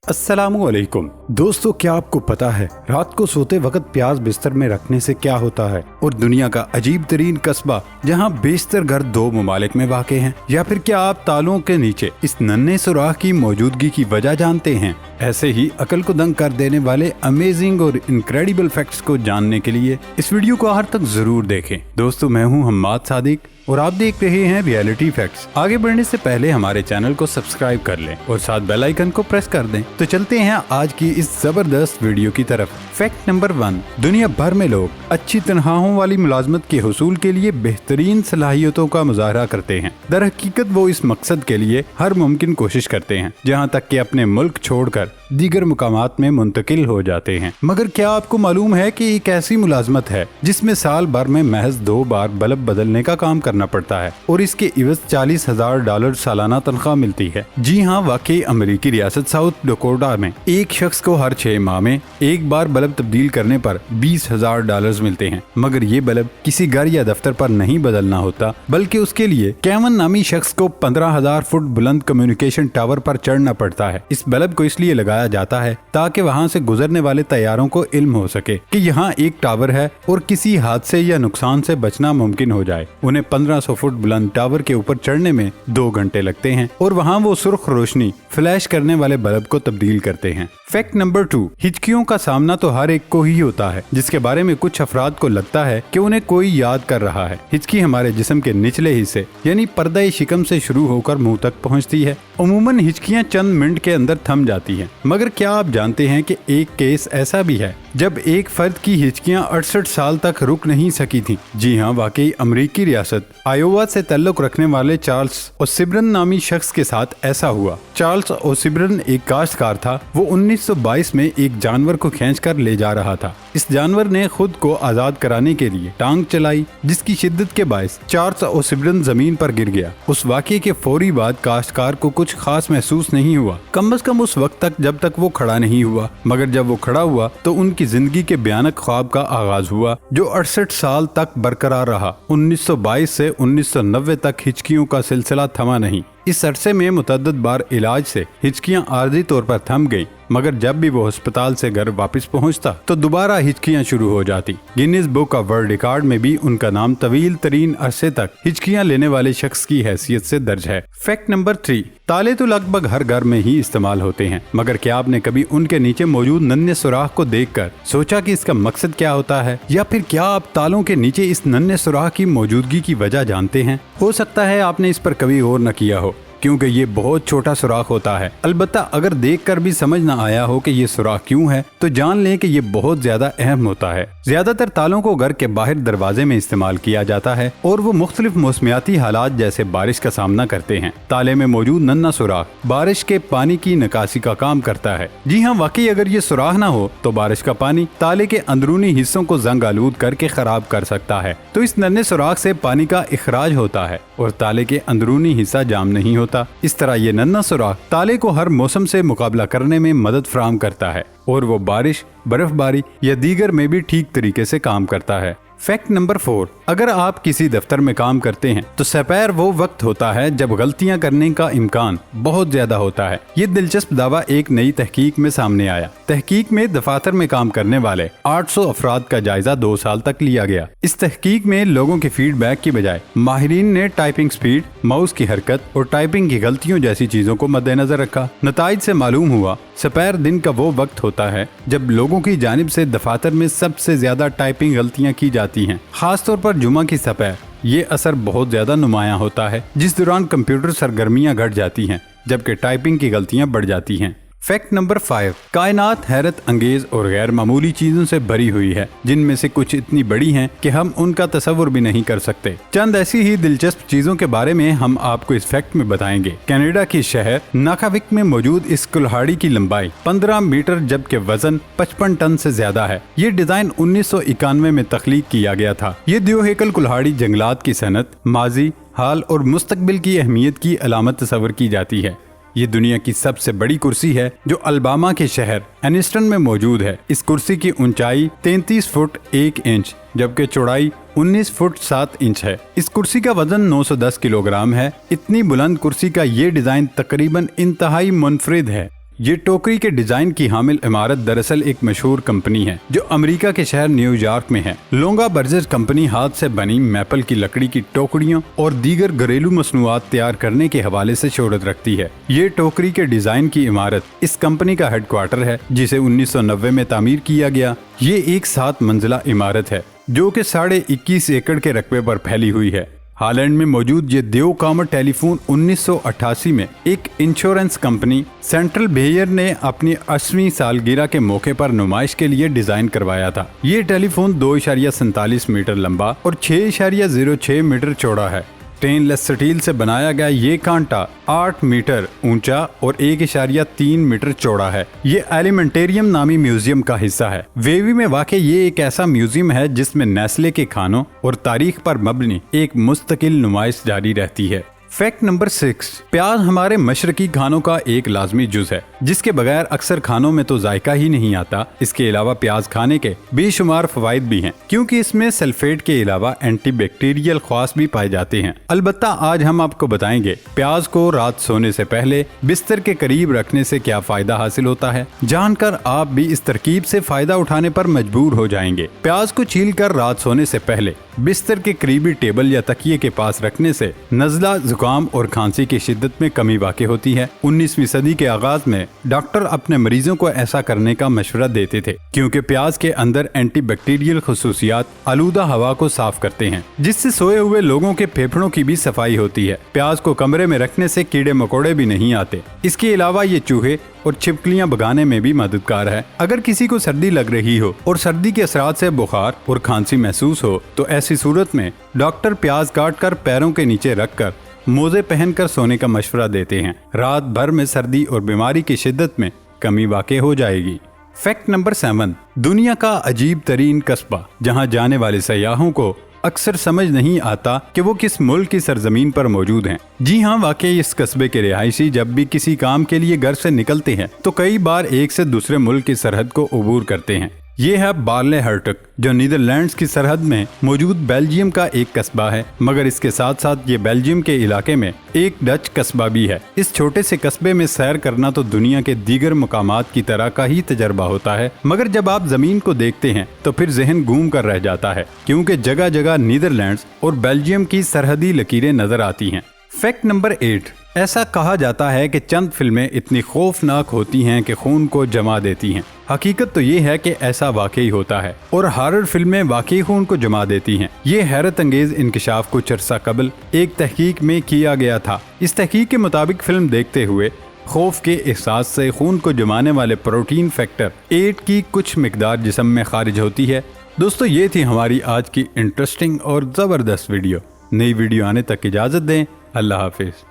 अस्सलामुअलैकुम दोस्तों, क्या आपको पता है रात को सोते वक्त प्याज बिस्तर में रखने से क्या होता है? और दुनिया का अजीब तरीन कस्बा जहाँ बेशतर घर दो ममालिक में वाक़ हैं? या फिर क्या आप तालों के नीचे इस नन्हे सुराख की मौजूदगी की वजह जानते हैं? ऐसे ही अकल को दंग कर देने वाले अमेजिंग और इनक्रेडिबल फैक्ट्स को जानने के लिए इस वीडियो को आखिर तक जरूर देखें। दोस्तों, मैं हूँ हम्माद सादिक और आप देख रहे हैं रियलिटी फैक्ट्स। आगे बढ़ने से पहले हमारे चैनल को सब्सक्राइब कर लें और साथ बेल आइकन को प्रेस कर दें। तो चलते हैं आज की इस जबरदस्त वीडियो की तरफ। फैक्ट नंबर 1, दुनिया भर में लोग अच्छी तनख्वाहों वाली मुलाजमत के हुसूल के लिए बेहतरीन सलाहियतों का मुजाहरा करते हैं। दर हकीकत वो इस मकसद के लिए हर मुमकिन कोशिश करते हैं, जहाँ तक कि अपने मुल्क छोड़कर दीगर मुकामात में मुंतकिल हो जाते हैं। मगर क्या आपको मालूम है कि एक ऐसी मुलाजमत है जिसमें साल भर में महज 2 बार बल्ब बदलने का काम करना पड़ता है और इसके इवज $40,000 सालाना तनख्वाह मिलती है? जी हाँ, वाकई अमेरिकी रियासत साउथ डकोटा में एक शख्स को हर 6 माह में एक बार बल्ब तब्दील करने पर $20,000 मिलते हैं। मगर ये बल्ब किसी घर या दफ्तर पर नहीं बदलना होता, बल्कि उसके लिए केवन नामी शख्स को 15,000 फुट बुलंद कम्युनिकेशन टावर पर चढ़ना पड़ता है। इस बल्ब को इसलिए लगाया जाता है ताकि वहां से गुजरने वाले तैयारों को इल्म हो सके कि यहाँ एक टावर है और किसी हादसे या नुकसान से बचना मुमकिन हो जाए। उन्हें 1500 फुट बुलंद टावर के ऊपर चढ़ने में 2 घंटे लगते हैं और वहाँ वो सुर्ख रोशनी फ्लैश करने वाले बल्ब को तब्दील करते हैं। फैक्ट नंबर 2, हिचकियों का सामना तो हर एक को ही होता है, जिसके बारे में कुछ अफराद को लगता है कि उन्हें कोई याद कर रहा है। हिचकी हमारे जिस्म के निचले हिस्से यानी पर्दा शिकम से शुरू होकर मुंह तक पहुंचती है। अमूमन हिचकियां चंद मिनट के अंदर थम जाती हैं। मगर क्या आप जानते हैं कि एक केस ऐसा भी है जब एक फर्द की हिचकियां 68 साल तक रुक नहीं सकी थी? जी हाँ, वाकई अमेरिकी रियासत आयोवा से ताल्लुक रखने वाले चार्ल्स ओसिब्रन नामी शख्स के साथ ऐसा हुआ। चार्ल्स ओसिब्रन एक काश्तकार था। वो 1922 में एक जानवर को खींचकर ले जा रहा था। इस जानवर ने खुद को आजाद कराने के लिए टांग चलाई, जिसकी शिद्दत के बायस चार्ल्स ओसिब्रन जमीन पर गिर गया। उस वाक़े के फौरी बाद काश्तकार को कुछ खास महसूस नहीं हुआ, कम से कम उस वक्त तक जब तक वो खड़ा नहीं हुआ। मगर जब वो खड़ा हुआ तो उनकी जिंदगी के भयानक ख्वाब का आगाज हुआ, जो 68 साल तक बरकरार रहा। 1922 से 1990 तक हिचकियों का सिलसिला थमा नहीं। इस अरसे में मुतअद्दिद बार इलाज से हिचकियां आर्जी तौर पर थम गई, मगर जब भी वो अस्पताल से घर वापस पहुंचता तो दोबारा हिचकियां शुरू हो जाती। Guinness book of world record में भी उनका नाम तवील तरीन अरसे तक हिचकियां लेने वाले शख्स की हैसियत से दर्ज है। फैक्ट नंबर 3, ताले तो लगभग हर घर में ही इस्तेमाल होते हैं, मगर क्या आपने कभी उनके नीचे मौजूद नन्हे सुराख को देखकर सोचा कि इसका मकसद क्या होता है? या फिर क्या आप तालों के नीचे इस नन्हे सुराख की मौजूदगी की वजह जानते हैं? हो सकता है आपने इस पर कभी गौर न किया हो, क्योंकि ये बहुत छोटा सुराख होता है। अलबत्ता अगर देखकर भी समझ न आया हो कि ये सुराख क्यों है, तो जान लें कि ये बहुत ज्यादा अहम होता है। ज्यादातर तालों को घर के बाहर दरवाजे में इस्तेमाल किया जाता है और वो मुख्तलिफ मौसमियाती हालात जैसे बारिश का सामना करते हैं। ताले में मौजूद नन्हा सुराख बारिश के पानी की निकासी का काम करता है। जी हाँ, वाकई अगर ये सुराख ना हो तो बारिश का पानी ताले के अंदरूनी हिस्सों को जंग आलूद करके खराब कर सकता है। तो इस नन्हे सुराख से पानी का इखराज होता है और ताले के अंदरूनी हिस्सा जाम नहीं होता। इस तरह ये नन्हा सुराख ताले को हर मौसम से मुकाबला करने में मदद फराहम करता है और वो बारिश, बर्फबारी या दीगर में भी ठीक तरीके से काम करता है। फैक्ट नंबर 4, अगर आप किसी दफ्तर में काम करते हैं तो सपैर वो वक्त होता है जब गलतियां करने का इम्कान बहुत ज्यादा होता है। ये दिलचस्प दावा एक नई तहकीक में सामने आया। तहकीक में दफातर में काम करने वाले 800 अफराद का जायजा 2 साल तक लिया गया। इस तहकीक में लोगों के फीडबैक की बजाय माहिरीन ने टाइपिंग स्पीड, माउस की हरकत और टाइपिंग की गलतियों जैसी चीजों को मद्देनजर रखा। नताइज से मालूम हुआ सपैर दिन का वो वक्त होता है जब लोगों की जानिब से दफातर में सबसे ज्यादा टाइपिंग गलतियां की जाती हैं, खासतौर पर जुमा की सपैर। ये असर बहुत ज्यादा नुमायां होता है, जिस दौरान कंप्यूटर सरगर्मियां घट जाती हैं जबकि टाइपिंग की गलतियां बढ़ जाती हैं। फैक्ट नंबर 5, कायनात हैरत अंगेज और गैर मामूली चीजों से भरी हुई है, जिनमें से कुछ इतनी बड़ी हैं कि हम उनका तसव्वुर भी नहीं कर सकते। चंद ऐसी ही दिलचस्प चीजों के बारे में हम आपको इस फैक्ट में बताएंगे। कनाडा की शहर नाकाविक में मौजूद इस कुल्हाड़ी की लंबाई 15 मीटर जबकि वजन 55 टन से ज्यादा है। ये डिजाइन 1991 में तख्लीक किया गया था। ये द्योहेकल कुल्हाड़ी जंगलात की सनत, माजी, हाल और मुस्तकबिल की अहमियत की अलामत तस्वर की जाती है। ये दुनिया की सबसे बड़ी कुर्सी है जो अल्बामा के शहर एनिस्टन में मौजूद है। इस कुर्सी की ऊंचाई 33 फुट 1 इंच जबकि चौड़ाई 19 फुट 7 इंच है। इस कुर्सी का वजन 910 किलोग्राम है। इतनी बुलंद कुर्सी का ये डिजाइन तकरीबन इंतहाई मुनफरिद है। یہ ٹوکری کے ڈیزائن کی حامل عمارت دراصل ایک مشہور کمپنی ہے جو امریکہ کے شہر نیو یارک میں ہے۔ لونگا برجرز کمپنی ہاتھ سے بنی میپل کی لکڑی کی ٹوکریوں اور دیگر گھریلو مصنوعات تیار کرنے کے حوالے سے شہرت رکھتی ہے۔ یہ ٹوکری کے ڈیزائن کی عمارت اس کمپنی کا ہیڈ کوارٹر ہے جسے 1990 میں تعمیر کیا گیا۔ یہ ایک 7 منزلہ عمارت ہے جو کہ 21.5 ایکڑ کے رقبے پر پھیلی ہوئی ہے۔ ہالینڈ میں موجود یہ دیو کامر ٹیلی فون 1988 میں ایک انشورنس کمپنی سینٹرل بیئر نے اپنی 80ویں سالگرہ کے موقع پر نمائش کے لیے ڈیزائن کروایا تھا۔ یہ ٹیلی فون 2.47 میٹر لمبا اور 6.06 میٹر چوڑا ہے۔ سٹین لیس سٹیل سے بنایا گیا یہ کانٹا 8 میٹر اونچا اور 1.3 میٹر چوڑا ہے۔ یہ ایلیمنٹیریم نامی میوزیم کا حصہ ہے۔ ویوی میں واقع یہ ایک ایسا میوزیم ہے جس میں نیسلے کے کھانوں اور تاریخ پر مبنی ایک مستقل نمائش جاری رہتی ہے۔ فیکٹ نمبر 6، پیاز ہمارے مشرقی کھانوں کا ایک لازمی جز ہے جس کے بغیر اکثر کھانوں میں تو ذائقہ ہی نہیں آتا۔ اس کے علاوہ پیاز کھانے کے بے شمار فوائد بھی ہیں کیونکہ اس میں سلفیٹ کے علاوہ اینٹی بیکٹیریل خواص بھی پائے جاتے ہیں۔ البتہ آج ہم آپ کو بتائیں گے پیاز کو رات سونے سے پہلے بستر کے قریب رکھنے سے کیا فائدہ حاصل ہوتا ہے۔ جان کر آپ بھی اس ترکیب سے فائدہ اٹھانے پر مجبور ہو جائیں گے۔ پیاز کو چھیل کر رات سونے سے پہلے بستر کے قریبی ٹیبل یا تکیے کے پاس رکھنے سے نزلہ، زکام اور کھانسی کی شدت میں کمی واقع ہوتی ہے۔ 19ویں صدی کے آغاز میں ڈاکٹر اپنے مریضوں کو ایسا کرنے کا مشورہ دیتے تھے کیونکہ پیاز کے اندر اینٹی بیکٹیریل خصوصیات آلودہ ہوا کو صاف کرتے ہیں جس سے سوئے ہوئے لوگوں کے پھیپھڑوں کی بھی صفائی ہوتی ہے۔ پیاز کو کمرے میں رکھنے سے کیڑے مکوڑے بھی نہیں آتے۔ اس کے علاوہ یہ چوہے اور چھپکلیاں بھگانے میں بھی مددگار ہے۔ اگر کسی کو سردی لگ رہی ہو اور سردی کے اثرات سے بخار اور کھانسی محسوس ہو تو ایسی صورت میں ڈاکٹر پیاز کاٹ کر پیروں کے نیچے رکھ کر موزے پہن کر سونے کا مشورہ دیتے ہیں۔ رات بھر میں سردی اور بیماری کی شدت میں کمی واقع ہو جائے گی۔ فیکٹ نمبر 7، دنیا کا عجیب ترین قصبہ جہاں جانے والے سیاحوں کو اکثر سمجھ نہیں آتا کہ وہ کس ملک کی سرزمین پر موجود ہیں۔ جی ہاں، واقعی اس قصبے کے رہائشی جب بھی کسی کام کے لیے گھر سے نکلتے ہیں تو کئی بار ایک سے دوسرے ملک کی سرحد کو عبور کرتے ہیں۔ یہ ہے بارلے ہرٹک جو نیدرلینڈز کی سرحد میں موجود بیلجیم کا ایک قصبہ ہے، مگر اس کے ساتھ ساتھ یہ بیلجیم کے علاقے میں ایک ڈچ قصبہ بھی ہے۔ اس چھوٹے سے قصبے میں سیر کرنا تو دنیا کے دیگر مقامات کی طرح کا ہی تجربہ ہوتا ہے، مگر جب آپ زمین کو دیکھتے ہیں تو پھر ذہن گھوم کر رہ جاتا ہے کیونکہ جگہ جگہ نیدرلینڈز اور بیلجیم کی سرحدی لکیریں نظر آتی ہیں۔ فیکٹ نمبر 8، ایسا کہا جاتا ہے کہ چند فلمیں اتنی خوفناک ہوتی ہیں کہ خون کو جما دیتی ہیں۔ حقیقت تو یہ ہے کہ ایسا واقعی ہوتا ہے اور ہارر فلمیں واقعی خون کو جما دیتی ہیں۔ یہ حیرت انگیز انکشاف کچھ عرصہ قبل ایک تحقیق میں کیا گیا تھا۔ اس تحقیق کے مطابق فلم دیکھتے ہوئے خوف کے احساس سے خون کو جمانے والے پروٹین فیکٹر 8 کی کچھ مقدار جسم میں خارج ہوتی ہے۔ دوستو، یہ تھی ہماری آج کی انٹرسٹنگ اور زبردست ویڈیو۔ نئی ویڈیو آنے تک اجازت دیں۔ اللہ حافظ۔